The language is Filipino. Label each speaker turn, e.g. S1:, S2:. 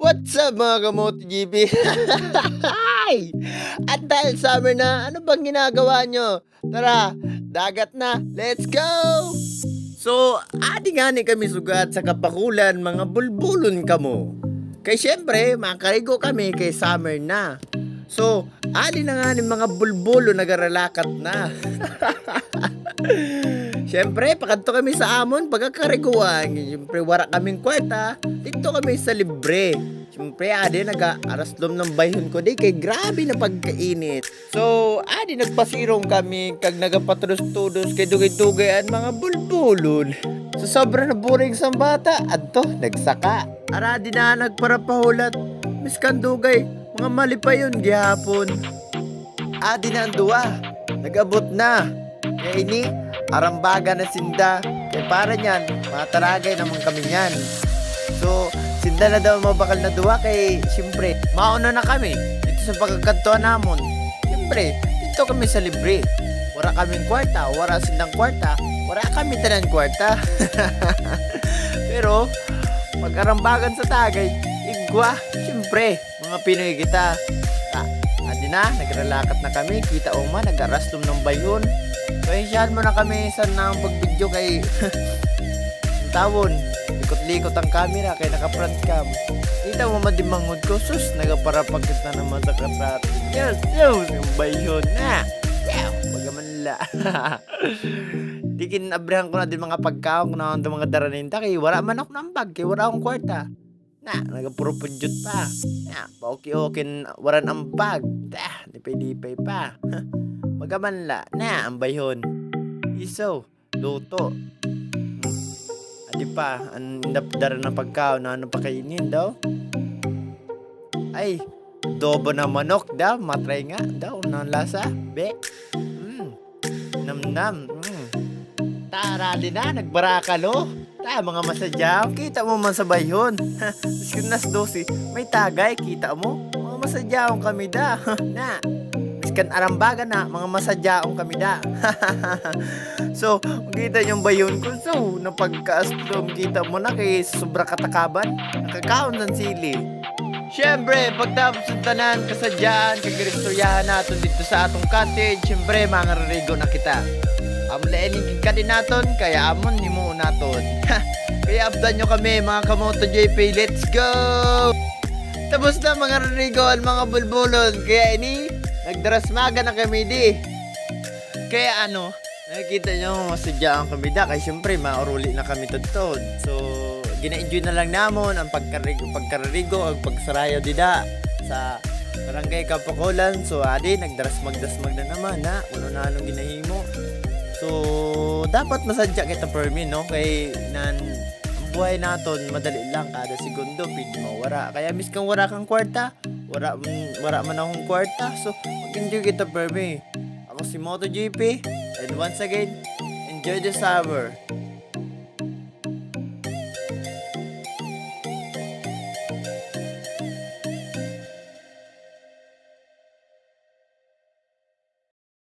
S1: What's up mga kamote GB? Ay! At dahil summer na, ano bang ginagawa nyo? Tara, dagat na, let's go! So, adi nga ni kami sugat sa kapakulan mga bulbulon kamo. Kay syempre, makarigo kami kay summer na. So, adi na nga ni mga bulbulo nagaralakat na. Siyempre, pakadto kami sa amon pagkakariguan. Siyempre, wala kaming kwarta. Dito kami sa libre. Siyempre, adi nag-araslom ng bayhon ko di kay grabe na pagkainit. So, adi nagpasirong kami kag nagapatros-tudos kay dugay-dugay ang mga bulbulon. So, sobra na boring sa bata. Adto, nagsaka. Aradi na nagparapahulat. Miskan dugay, mga mali pa yun gihapon. Adi na ang duwa. Nag-abot na. Kaya ini, arambaga na sinda. Kaya para niyan, mga taragay naman kami niyan. So, sinda na daw mabakal na duwa kay siyempre, mauna na kami dito sa pagkakantuan namon. Siyempre, dito kami sa libre. Wala kaming kwarta, wala sindang kwarta, wala kami tanan kwarta. Pero, pag-arambagan sa tagay, igwa, siyempre, mga Pinoy kita. Adi na, nagralakat na kami, kita o man, nag-arastom ng bayon. Pahisyahan mo na kami sa nang pag-video kay tawon. Likot-likot ang camera kay naka-front cam. Kita mo madimangod ko, sus, nagaparapagkit na naman sa katrat. Yes, yung bayon na. Pagamanla. Di kinabrihan ko na din mga pagkaong na mga daraninta kay wala man ako ng bag, kay wala akong kwarta. Na, nagapuro pudyot pa. Na, pauki-okin, waran ang bag. Dipay-dipay pa. Magamanla na ang bayhon. Isaw, luto. Adi pa, ang indapdara ng pagkaon na ano pa kainin daw. Ay, adobo na manok daw. Matry nga daw. Ang lasa. Be. Nam-nam. Tara din na, nagbarakalo. Mga masadyaw, kita mo man sa bayhon. Miskin nas 12, may tagay, kita mo. Mga masadyaw kami da. Na, miskan arambaga na, mga masadyaw kami da. So, kita yung bayhon ko. So, napagka-aslom, kita mo na kay sobra katakaban. Nakakaon ng sili. Siyempre, pagtapos ng tanan, kasadyaan, kagiristoryahan natin dito sa atong cottage, siyempre, mga rarigo na kita. Amlaening ka din naton, kaya amon ni mo naton. Kaya updan nyo kami mga kamoto JP, let's go! Tapos na mga rarigoan, mga bulbulon, kaya ini, nagdarasmaga na kami di. Kaya ano, nakikita nyo, masadyaan kami da, kaya syempre, mauruli na kami tutod. So, gina-enjoy na lang namon ang pagkararigo, ang pagsarayo di da, sa Barangay Kapakulan. So, adi, nagdarasmag-dasmag na naman, na, uno na anong ginahimo. So, dapat masadya kita permin, no? Kay nan ang buhay naton madali lang kada segundo pwede mawara. Kaya miskang wala kang kwarta, wala man akong kwarta. So, mag-enjoy kita permi. Ako si MotoGP, and once again, enjoy the summer.